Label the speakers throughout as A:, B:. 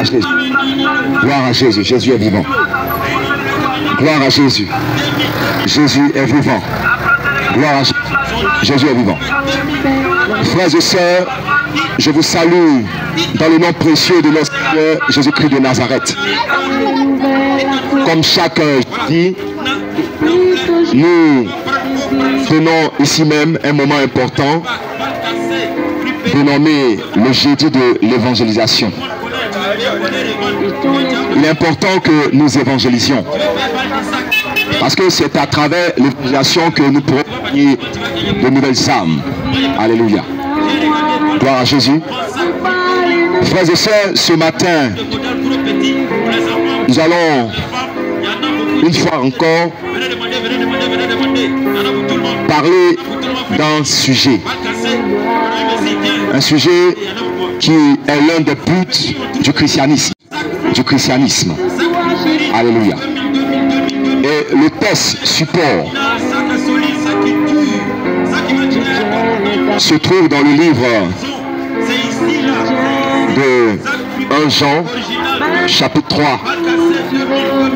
A: Jésus. Gloire à Jésus. Jésus est vivant. Gloire à Jésus. Jésus est vivant. Gloire à Jésus. Jésus est vivant. Frères et sœurs, je vous salue dans le nom précieux de notre Seigneur Jésus-Christ de Nazareth. Comme chacun dit, nous tenons ici même un moment important dénommé le jeudi de l'évangélisation. Il est important que nous évangélisions parce que c'est à travers l'évangélisation que nous pourrons gagner de nouvelles âmes. Alléluia. Gloire à Jésus. Frères et sœurs, ce matin, nous allons une fois encore parler d'un sujet. Un sujet qui est l'un des buts du christianisme. Alléluia. Et le texte support se trouve dans le livre de 1 Jean, chapitre 3,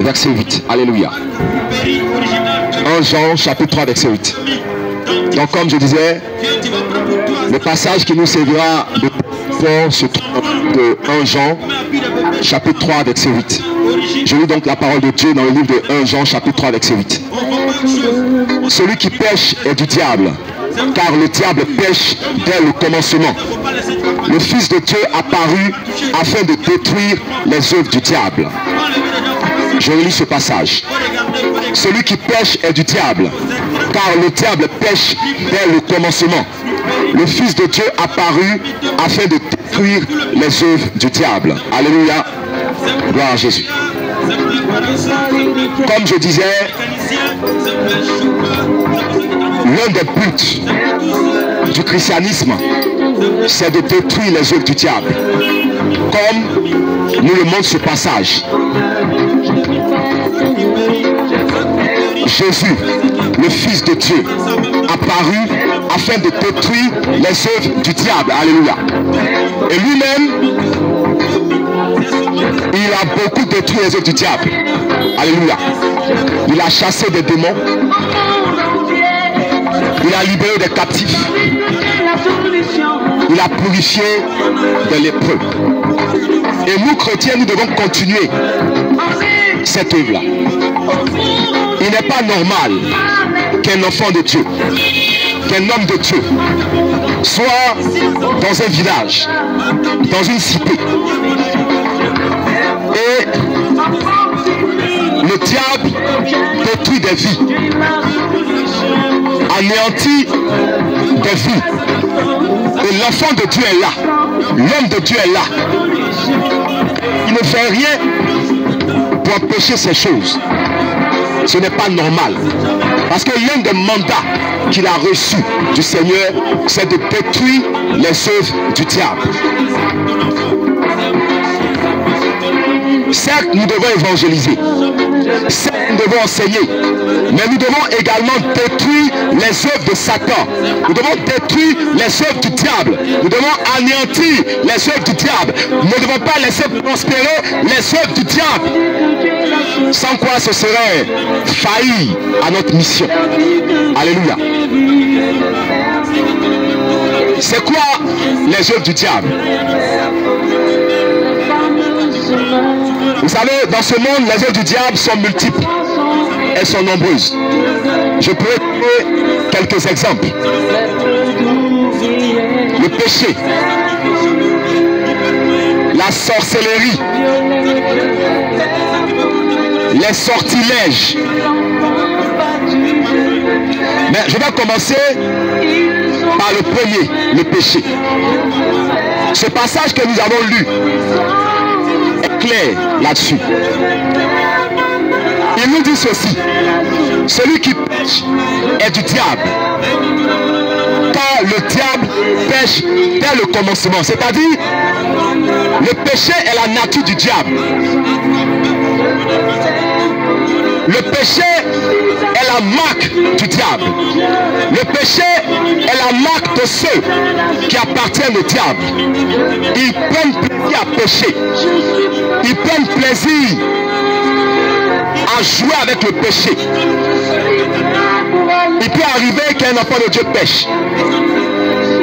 A: verset 8. Alléluia. 1 Jean, chapitre 3, verset 8. Donc, comme je disais, le passage qui nous servira de fort se trouve de 1 Jean, chapitre 3, verset 8. Je lis donc la parole de Dieu dans le livre de 1 Jean, chapitre 3, verset 8. Celui qui pêche est du diable, car le diable pêche dès le commencement. Le Fils de Dieu apparut afin de détruire les œuvres du diable. Je relis ce passage. Celui qui pêche est du diable, car le diable pêche dès le commencement. Le Fils de Dieu apparut afin de détruire les œuvres du diable. Alléluia. Gloire à Jésus. Comme je disais, l'un des buts du christianisme, c'est de détruire les œuvres du diable. Comme nous le montre ce passage. Jésus, le Fils de Dieu, apparut afin de détruire les œuvres du diable. Alléluia. Et lui-même, il a beaucoup détruit les œuvres du diable. Alléluia. Il a chassé des démons. Il a libéré des captifs. Il a purifié des lépreux. Et nous, chrétiens, nous devons continuer cette œuvre-là. Il n'est pas normal qu'un enfant de Dieu, qu'un homme de Dieu soit dans un village, dans une cité, et le diable détruit des vies, anéantit des vies, et l'enfant de Dieu est là, l'homme de Dieu est là. Il ne fait rien pour empêcher ces choses. Ce n'est pas normal. Parce que l'un des mandats qu'il a reçus du Seigneur, c'est de détruire les œuvres du diable. Certes, nous devons évangéliser. Certes, nous devons enseigner. Mais nous devons également détruire les œuvres de Satan. Nous devons détruire les œuvres du diable. Nous devons anéantir les œuvres du diable. Nous ne devons pas laisser prospérer les œuvres du diable. Sans quoi ce serait faillir à notre mission. Alléluia. C'est quoi les œuvres du diable? Vous savez, dans ce monde, les œuvres du diable sont multiples. Elles sont nombreuses. Je peux donner quelques exemples. Le péché, la sorcellerie, les sortilèges. Mais je vais commencer par le premier, le péché. Ce passage que nous avons lu est clair là-dessus. Il nous dit ceci: celui qui pêche est du diable, car le diable pêche dès le commencement. C'est-à-dire, le péché est la nature du diable. Le péché est la marque du diable. Le péché est la marque de ceux qui appartiennent au diable. Ils prennent plaisir à pécher. Ils prennent plaisir à jouer avec le péché. Il peut arriver qu'un enfant de Dieu pêche,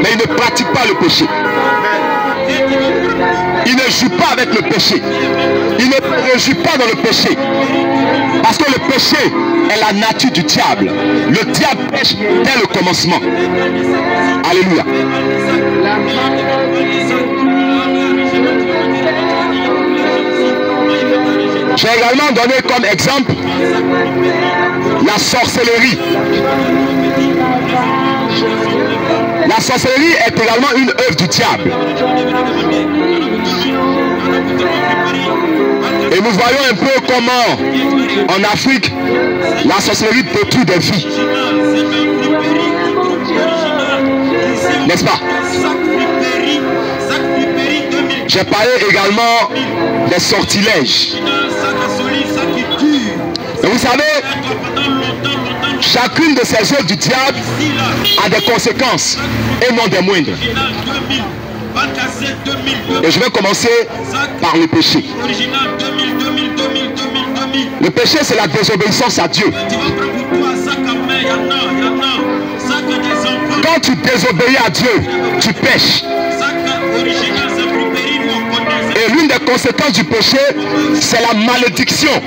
A: mais il ne pratique pas le péché. Il ne joue pas avec le péché. Il ne joue pas dans le péché. Parce que le péché est la nature du diable. Le diable pêche dès le commencement. Alléluia. J'ai également donné comme exemple la sorcellerie. La sorcellerie est également une œuvre du diable. Et nous voyons un peu comment en Afrique la sorcellerie détruit des vies. N'est-ce pas? J'ai parlé également des sortilèges. Et vous savez, chacune de ces œuvres du diable a des conséquences et non des moindres. Et je vais commencer par le péché. Le péché, c'est la désobéissance à Dieu. Quand tu désobéis à Dieu, tu pêches. Et l'une des conséquences du péché, c'est la malédiction.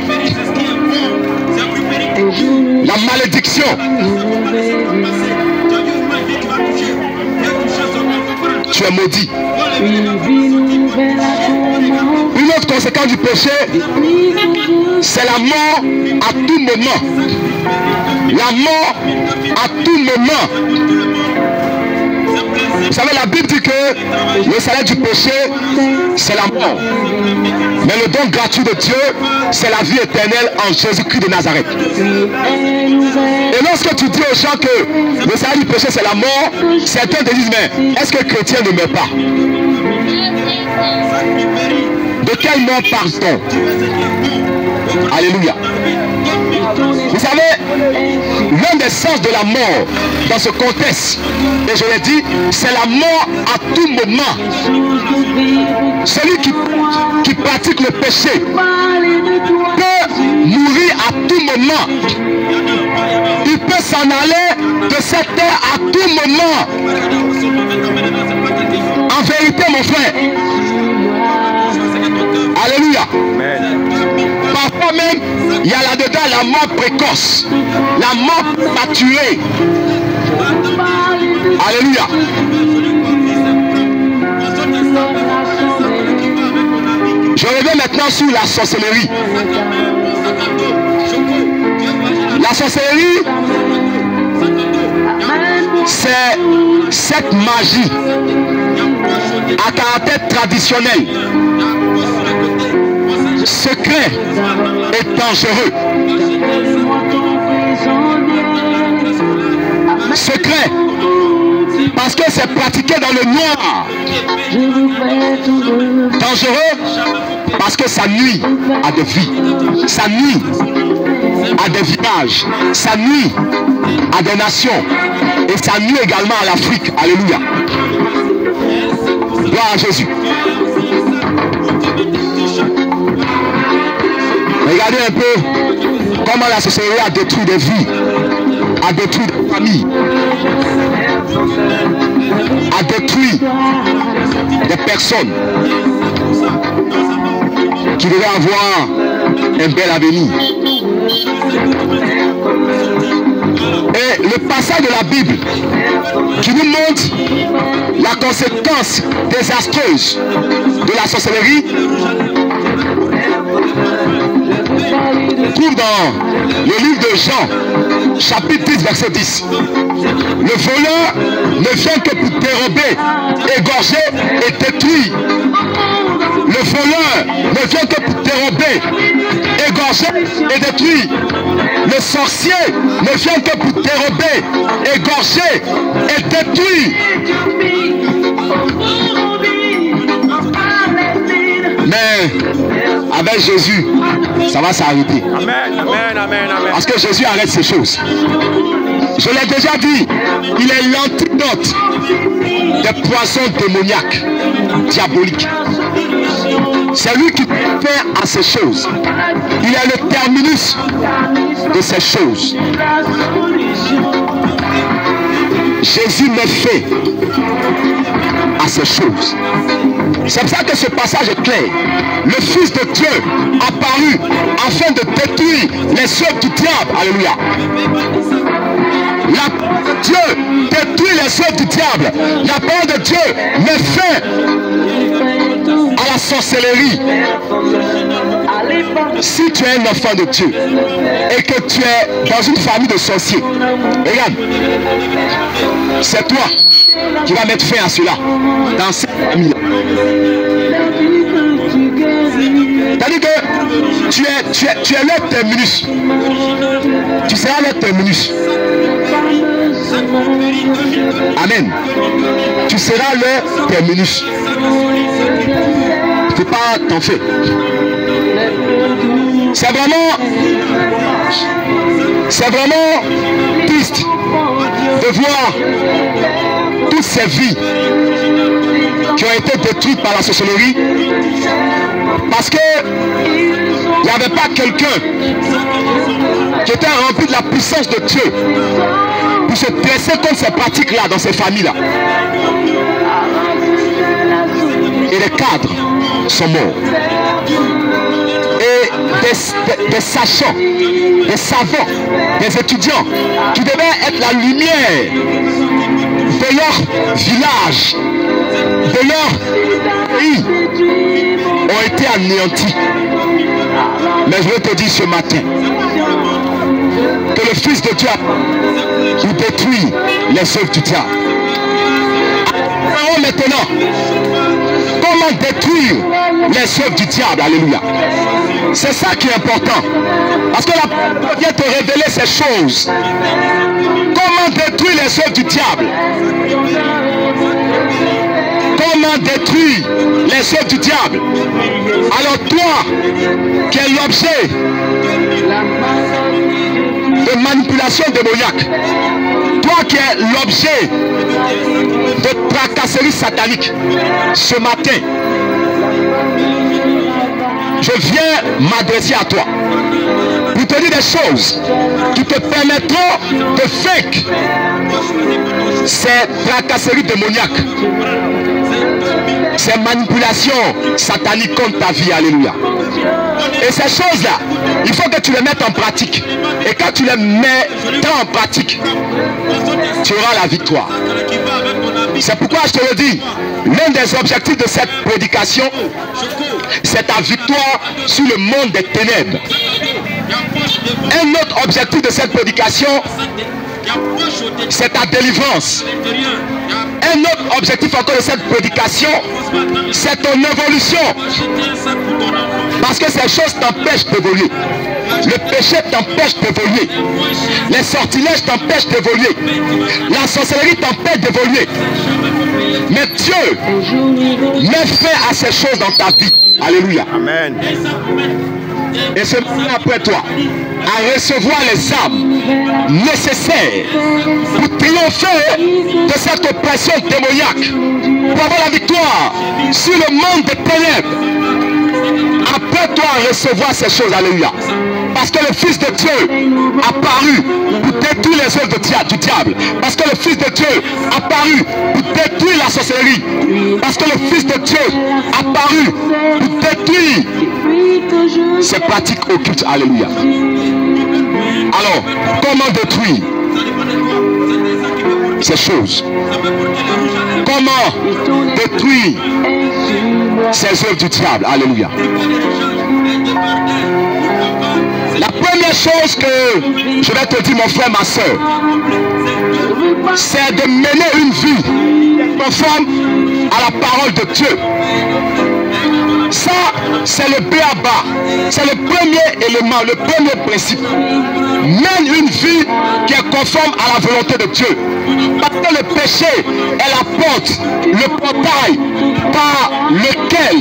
A: La malédiction. Tu es maudit. Une autre conséquence du péché, c'est la mort à tout moment. La mort à tout moment. Vous savez, la Bible dit que le salaire du péché, c'est la mort. Mais le don gratuit de Dieu, c'est la vie éternelle en Jésus-Christ de Nazareth. Et lorsque tu dis aux gens que le salaire du péché, c'est la mort, certains te disent, mais est-ce que le chrétien ne meurt pas? De quelle mort parle-t-on? Alléluia. Vous savez, l'un des sens de la mort dans ce contexte, et je l'ai dit, c'est la mort à tout moment. Celui qui pratique le péché peut mourir à tout moment. Il peut s'en aller de cette terre à tout moment. En vérité, mon frère. Alléluia. Parfois même, il y a là-dedans la mort précoce, la mort maturée. Alléluia. Je reviens maintenant sur la sorcellerie. La sorcellerie, c'est cette magie à caractère traditionnel, secret et dangereux. Secret parce que c'est pratiqué dans le noir. Dangereux parce que ça nuit à des vies, ça nuit à des villages, ça nuit à des nations et ça nuit également à l'Afrique. Alléluia. Gloire à Jésus. Regardez un peu comment la sorcellerie a détruit des vies, a détruit des familles, a détruit des personnes qui devaient avoir un bel avenir. Et le passage de la Bible qui nous montre la conséquence désastreuse de la sorcellerie trouve dans le livre de Jean, chapitre 10, verset 10. Le voleur ne vient que pour dérober, égorger et détruire. Le voleur ne vient que pour dérober, égorger et détruire. Le sorcier ne vient que pour dérober, égorger et détruire. Mais avec Jésus, ça va s'arrêter.
B: Amen, amen, amen, amen.
A: Parce que Jésus arrête ces choses. Je l'ai déjà dit, il est l'antidote des poisons démoniaques, diaboliques. C'est lui qui fait à ces choses. Il est le terminus de ces choses. Jésus met fin à ces choses. C'est pour ça que ce passage est clair. Le Fils de Dieu apparu afin de détruire les œuvres du diable. Alléluia. Dieu détruit les œuvres du diable. La parole de Dieu met fin à la sorcellerie. Si tu es un enfant de Dieu et que tu es dans une famille de sorciers, regarde, c'est toi qui vas mettre fin à cela dans cette famille-là. C'est-à-dire que tu es leur terminus. Tu seras leur terminus. Amen. Tu seras leur terminus. Tu ne peux pas t'en faire. C'est vraiment triste de voir toutes ces vies qui ont été détruites par la sorcellerie parce que il n'y avait pas quelqu'un qui était rempli de la puissance de Dieu pour se dresser contre ces pratiques-là dans ces familles-là. Et les cadres sont morts. Et des sachants, des savants, des étudiants qui devaient être la lumière de leur village, de leur pays, ont été anéantis. Mais je veux te dire ce matin que le Fils de Dieu a détruit les œuvres du diable. Alors maintenant, comment détruire les œuvres du diable? Alléluia. C'est ça qui est important. Parce que la parole vient te révéler ces choses. Comment détruire les œuvres du diable? Comment détruire les œuvres du diable? Alors toi, qui es l'objet de manipulation démoniaque, toi qui es l'objet de tracasserie satanique, ce matin, je viens m'adresser à toi pour te dire des choses qui te permettront de vaincre ces tracasseries démoniaques, ces manipulations sataniques contre ta vie. Alléluia. Et ces choses-là, il faut que tu les mettes en pratique. Et quand tu les mets en pratique, tu auras la victoire. C'est pourquoi je te le dis, l'un des objectifs de cette prédication, c'est ta victoire sur le monde des ténèbres. Un autre objectif de cette prédication, c'est ta délivrance. Un autre objectif encore de cette prédication, c'est ton évolution. Parce que ces choses t'empêchent d'évoluer. Le péché t'empêche d'évoluer. Les sortilèges t'empêchent d'évoluer. La sorcellerie t'empêche d'évoluer. Mais Dieu met fin à ces choses dans ta vie. Alléluia. Amen. Et c'est après toi à recevoir les armes nécessaires pour triompher de cette oppression démoniaque, pour avoir la victoire sur le monde des ténèbres. Après toi à recevoir ces choses. Alléluia. Parce que le Fils de Dieu a paru pour détruire les œuvres du diable. Parce que le Fils de Dieu a paru pour détruire la sorcellerie. Parce que le Fils de Dieu a paru pour détruire ces pratiques occultes. Alléluia. Alors, comment détruire ces choses? Comment détruire ces œuvres du diable? Alléluia. La première chose que je vais te dire, mon frère, ma soeur, c'est de mener une vie conforme à la parole de Dieu. Ça, c'est le b.a.-ba. C'est le premier élément, le premier principe. Mène une vie qui est conforme à la volonté de Dieu. Parce que le péché est la porte, le portail par lequel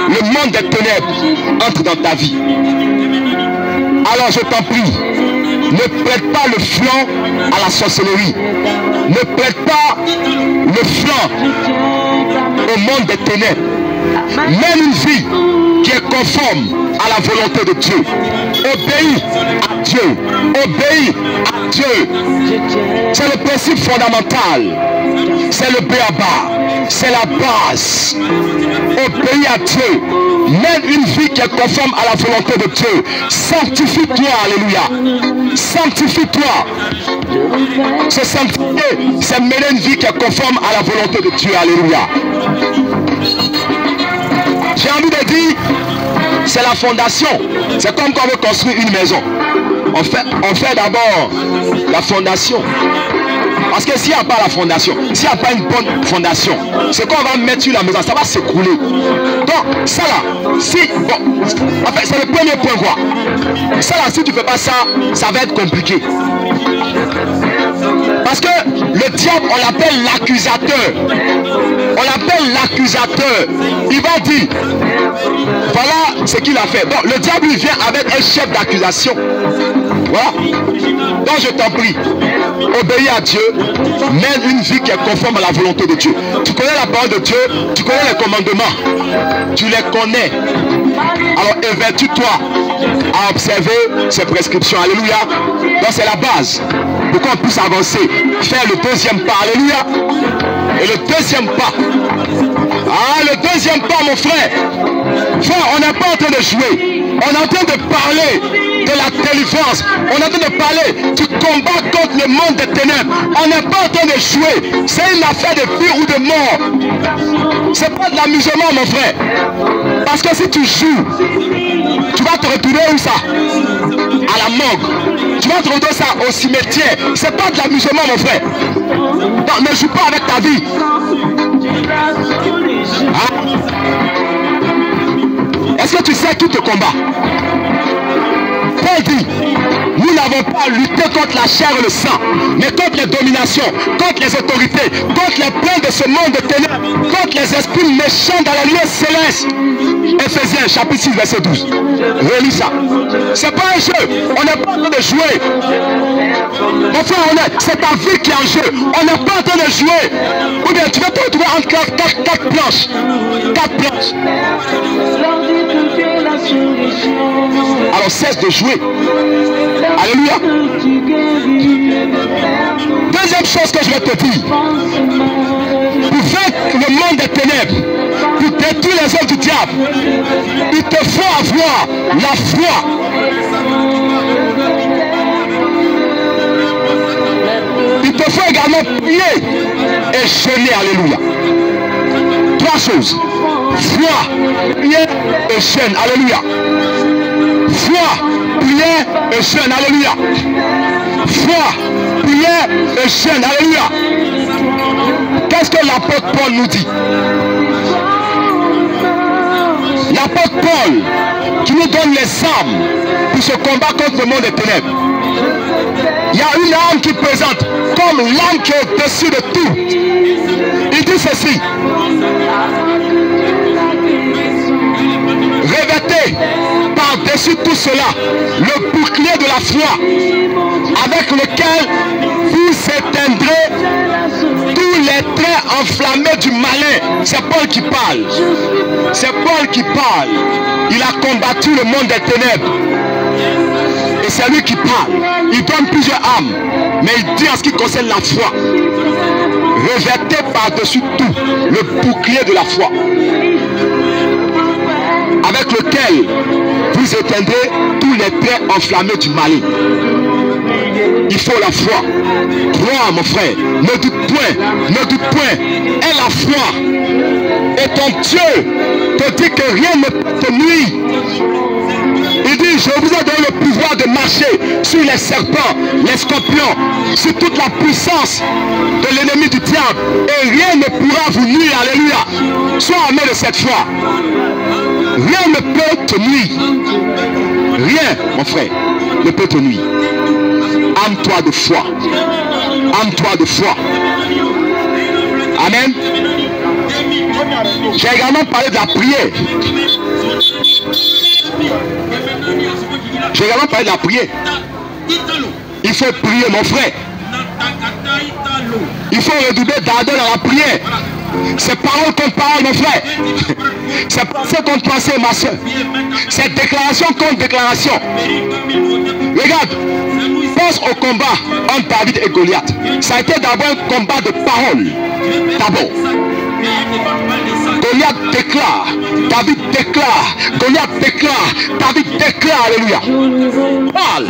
A: le monde des ténèbres entre dans ta vie. Alors je t'en prie, ne prête pas le flanc à la sorcellerie. Ne prête pas le flanc au monde des ténèbres. Mène une vie qui est conforme à la volonté de Dieu. Obéis à Dieu. Obéis à Dieu. C'est le principe fondamental. C'est le béaba. C'est la base. Obéis à Dieu. Mène une vie qui est conforme à la volonté de Dieu. Sanctifie-toi. Alléluia. Sanctifie-toi. Se sanctifier, c'est mener une vie qui est conforme à la volonté de Dieu. Alléluia. J'ai envie de dire, c'est la fondation. C'est comme quand on veut construire une maison. On fait d'abord la fondation. Parce que s'il n'y a pas la fondation, s'il n'y a pas une bonne fondation, ce qu'on va mettre sur la maison, ça va s'écrouler. Donc, ça là, si, bon, en fait, c'est le premier point quoi. Ça là, si tu ne fais pas ça, ça va être compliqué. Parce que le diable, on l'appelle l'accusateur. On l'appelle l'accusateur. Il va dire, voilà ce qu'il a fait. Donc, le diable, il vient avec un chef d'accusation. Voilà. Donc, je t'en prie, obéis à Dieu, mène une vie qui est conforme à la volonté de Dieu. Tu connais la parole de Dieu, tu connais les commandements, tu les connais. Alors, évertue-toi à observer ces prescriptions. Alléluia. Donc, c'est la base pour qu'on puisse avancer. Faire le deuxième pas. Alléluia. Et le deuxième pas. Ah, le deuxième pas, mon frère. Frère, on n'est pas en train de jouer. On est en train de parler de la délivrance. On est en train de parler du combat contre le monde des ténèbres. On n'est pas en train de jouer. C'est une affaire de vie ou de mort. C'est pas de l'amusement, mon frère. Parce que si tu joues, tu vas te retrouver où ça? À la morgue. Tu vas te retrouver ça au cimetière. C'est pas de l'amusement, mon frère. Donc, ne joue pas avec ta vie. Hein? Est-ce que tu sais qui te combat? Paul dit, nous n'avons pas à lutter contre la chair et le sang, mais contre les dominations, contre les autorités, contre les plans de ce monde de ténèbres, contre les esprits méchants dans la lieu céleste. Ephésiens chapitre 6 verset 12. Relis ça. C'est pas un jeu. On n'est pas en train de jouer. Mon frère, c'est ta vie qui est en jeu. On n'est pas en train de jouer. Ou bien tu vas te retrouver entre quatre planches. 4 planches. Alors cesse de jouer. Alléluia. Deuxième chose que je vais te dire. Pour vaincre le monde des ténèbres, pour détruire les œuvres du diable, il te faut avoir la foi. Il te faut également prier et jeûner. Alléluia. 3 choses. Foi, prière et jeûne. Alléluia. Foi, prière et jeûne. Alléluia. Foi, prière et jeûne. Alléluia. Qu'est-ce que l'apôtre Paul nous dit? L'apôtre Paul qui nous donne les armes pour se combattre contre le monde des ténèbres. Il y a une arme qui présente comme l'arme qui est au-dessus de tout. Il dit ceci. Revêtez par-dessus tout cela le bouclier de la foi avec lequel vous éteindrez tous les traits enflammés du malin. C'est Paul qui parle. C'est Paul qui parle. Il a combattu le monde des ténèbres. Et c'est lui qui parle. Il donne plusieurs armes. Mais il dit en ce qui concerne la foi. Revêtez par-dessus tout le bouclier de la foi. Avec lequel vous éteindrez tous les traits enflammés du malin. Il faut la foi. Crois, mon frère. Ne doute point. Ne doute point. Aie la foi. Et ton Dieu te dit que rien ne peut te nuire. Il dit, je vous ai donné le pouvoir de marcher sur les serpents, les scorpions, sur toute la puissance de l'ennemi du diable. Et rien ne pourra vous nuire. Alléluia. Sois armé de cette foi. Rien ne peut te nuire. Rien, mon frère, ne peut te nuire. Arme-toi de foi. Arme-toi de foi. Amen. J'ai également parlé de la prière. J'ai également parlé de la prière. Il faut prier, mon frère. Il faut redoubler d'ardeur dans la prière. C'est parole contre parole, mon frère. C'est pensée contre pensée, ma soeur. C'est déclaration contre déclaration. Regarde, pense au combat entre David et Goliath. Ça a été d'abord un combat de parole. D'abord. Goliath déclare, David déclare, Goliath déclare, David déclare, alléluia. Parle.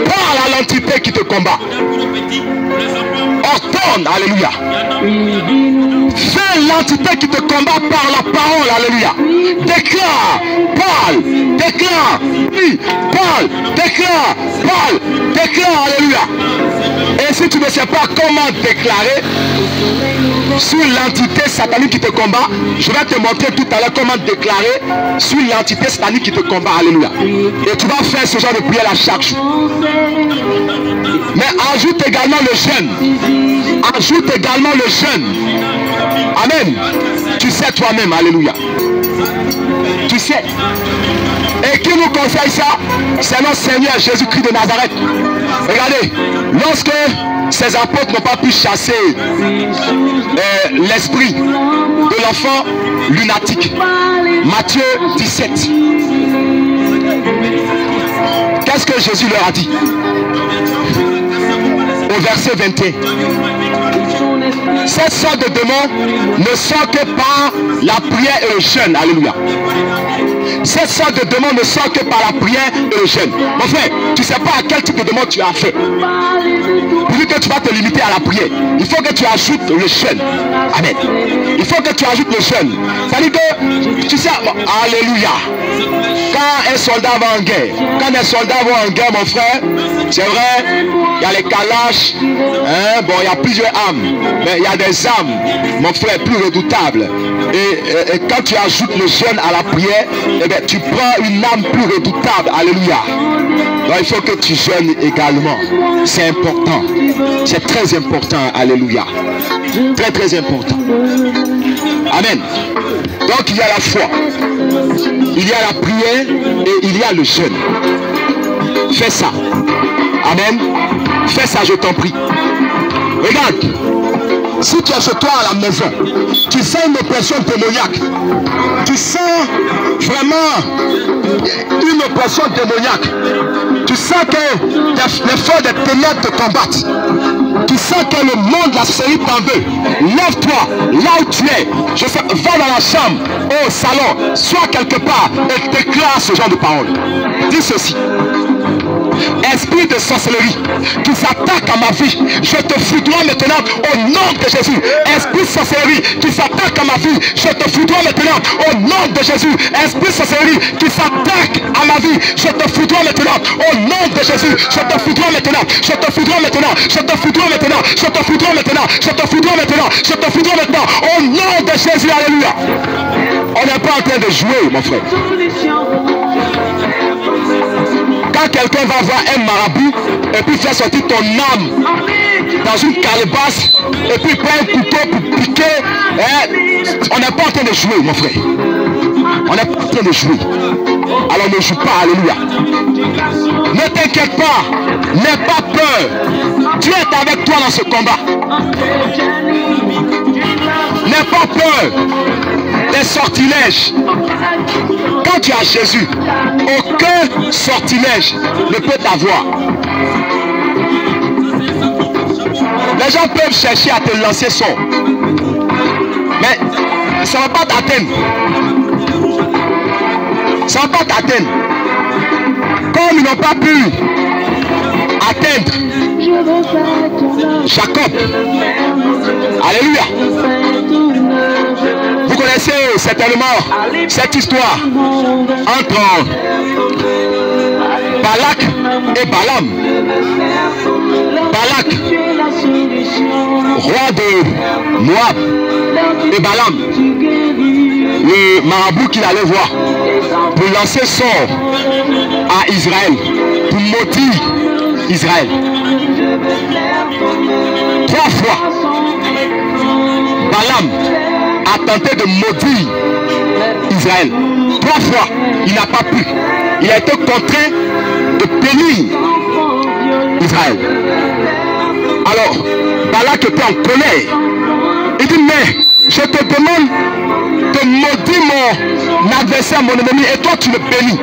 A: Parle à l'entité qui te combat. Ordonne, alléluia. Fais l'entité qui te combat par la parole, alléluia. Déclare, parle, déclare, oui, parle, déclare, parle, déclare, alléluia. Et si tu ne sais pas comment déclarer sur l'entité satanique qui te combat, je vais te montrer tout à l'heure comment déclarer sur l'entité satanique qui te combat, alléluia. Et tu vas faire ce genre de prière à chaque jour. Mais ajoute également le jeûne. Ajoute également le jeûne. Amen. Tu sais toi-même, alléluia. Tu sais. Et qui nous conseille ça? C'est notre Seigneur Jésus-Christ de Nazareth. Regardez, lorsque ces apôtres n'ont pas pu chasser l'esprit de l'enfant lunatique, Matthieu 17, qu'est-ce que Jésus leur a dit? Au verset 21. Cette sorte de démon ne sort que par la prière et le jeûne. Alléluia. Cette sorte de démon ne sort que par la prière et le jeûne. Mon frère, tu ne sais pas à quel type de démon tu as fait. Vu que tu vas te limiter à la prière, il faut que tu ajoutes le jeûne. Amen. Il faut que tu ajoutes le jeûne. C'est-à-dire que, tu sais, alléluia. Quand un soldat va en guerre, mon frère, c'est vrai, il y a les calaches, hein, bon, il y a plusieurs armes, mais il y a des armes, mon frère, plus redoutables. Et quand tu ajoutes le jeûne à la prière, eh bien, tu prends une arme plus redoutable. Alléluia. Donc il faut que tu jeûnes également. C'est important. C'est très important. Alléluia. Très très important. Amen. Donc il y a la foi, il y a la prière et il y a le jeûne. Fais ça. Amen. Fais ça, je t'en prie. Regarde. Si tu es chez toi à la maison, tu sens une oppression démoniaque. Tu sens vraiment une oppression démoniaque. Tu sens que les forces des ténèbres te combattent. Tu sens que le monde, la sorcellerie t'en veut. Lève-toi là où tu es. Va dans la chambre, au salon, sois quelque part et déclare ce genre de paroles. Dis ceci. Esprit de sorcellerie qui s'attaque à ma vie, je te foudroie maintenant au nom de Jésus. Esprit de sorcellerie qui s'attaque à ma vie, je te foudroie maintenant au nom de Jésus. Esprit de sorcellerie qui s'attaque à ma vie, je te foudroie maintenant au nom de Jésus. Je te foudroie maintenant, je te foudroie maintenant, je te foudroie maintenant, je te foudroie maintenant, je te foudroie maintenant, je te foudroie maintenant au nom de Jésus. Alléluia. On n'est pas en train de jouer, mon frère. Quand quelqu'un va voir un marabout et puis faire sortir ton âme dans une calebasse et puis prend un couteau pour piquer, on n'est pas en train de jouer, mon frère. On n'est pas en train de jouer. Alors ne joue pas, alléluia. Ne t'inquiète pas, n'aie pas peur. Dieu est avec toi dans ce combat. N'aie pas peur des sortilèges. Quand tu as Jésus, aucun sortilège ne peut t'avoir. Les gens peuvent chercher à te lancer son, mais ça ne va pas t'atteindre. Ça ne va pas t'atteindre. Comme ils n'ont pas pu atteindre Jacob. Alléluia. Vous connaissez certainement cette histoire entre Balak et Balaam. Balak, roi de Moab, et Balaam, le marabout qu'il allait voir pour lancer sort à Israël, pour maudire Israël. 3 fois, Balaam a tenté de maudire Israël. 3 fois, il n'a pas pu. Il a été contraint de bénir Israël. Alors, Balak était en colère. Il dit, mais je te demande de maudire mon adversaire, mon ennemi, et toi tu le bénis.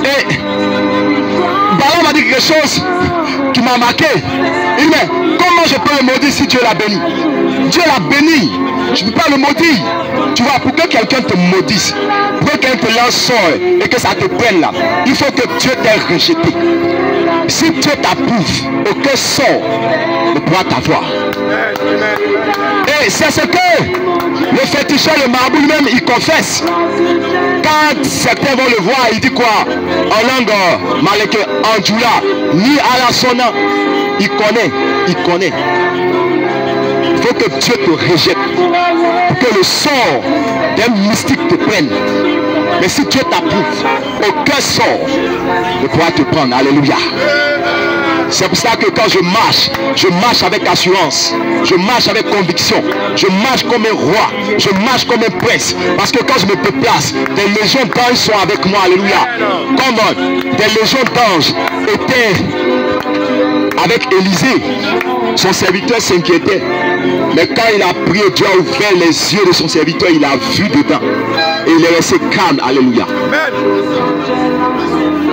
A: Et Balaam m'a dit quelque chose qui m'a marqué. Il dit, mais comment je peux le maudire si Dieu l'a béni? Dieu l'a béni. Je ne peux pas le maudire. Tu vois, pour que quelqu'un te maudisse, pour que quelqu'un te lance sort et que ça te prenne là, il faut que Dieu t'ait rejeté. Si Dieu t'approuve, aucun sort ne pourra t'avoir. Et c'est ce que le féticheur, le marabout lui-même, il confesse. Quand certains vont le voir, il dit quoi? En langue maleke, en djoula, ni à la sona. Il connaît. Il faut que Dieu te rejette. Pour que le sort d'un mystique te prenne. Mais si Dieu t'approuve, aucun sort ne pourra te prendre. Alléluia. C'est pour ça que quand je marche avec assurance, je marche avec conviction, je marche comme un roi, je marche comme un prince. Parce que quand je me déplace, des légions d'anges sont avec moi. Alléluia. Comme des légions d'anges étaient avec Élisée, son serviteur s'inquiétait. Mais quand il a prié, Dieu a ouvert les yeux de son serviteur, il a vu dedans. Et il est resté calme. Alléluia.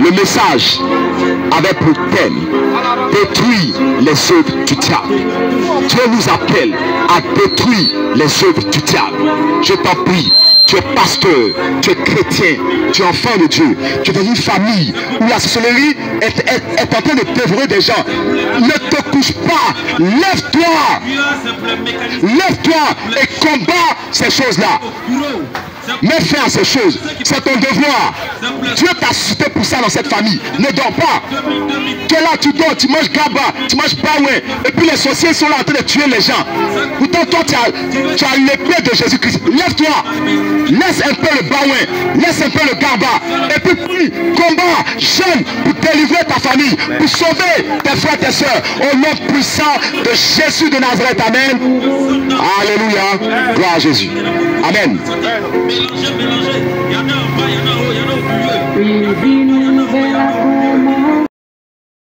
A: Le message avait pour thème détruire les œuvres du diable. Dieu nous appelle à détruire les œuvres du diable. Je t'en prie. Tu es pasteur, tu es chrétien, tu es enfant de Dieu, tu es dans une famille où la sorcellerie est en train de dévorer des gens. Ne te couche pas, lève-toi et combat ces choses-là. Mets fin à ces choses, c'est ton devoir. Dieu t'a cité pour ça dans cette famille. Ne dors pas. Tu es là, tu dors, tu manges gaba, tu manges baoué. Et puis les sorciers sont là en train de tuer les gens. Pourtant toi tu as l'épée de Jésus-Christ. Lève-toi, laisse un peu le baoué, laisse un peu le gaba. Et puis prie, combat, jeûne pour délivrer ta famille, pour sauver tes frères et tes soeurs. Au nom puissant de Jésus de Nazareth. Amen. Alléluia. Gloire à Jésus. Amen.
C: Mélanger.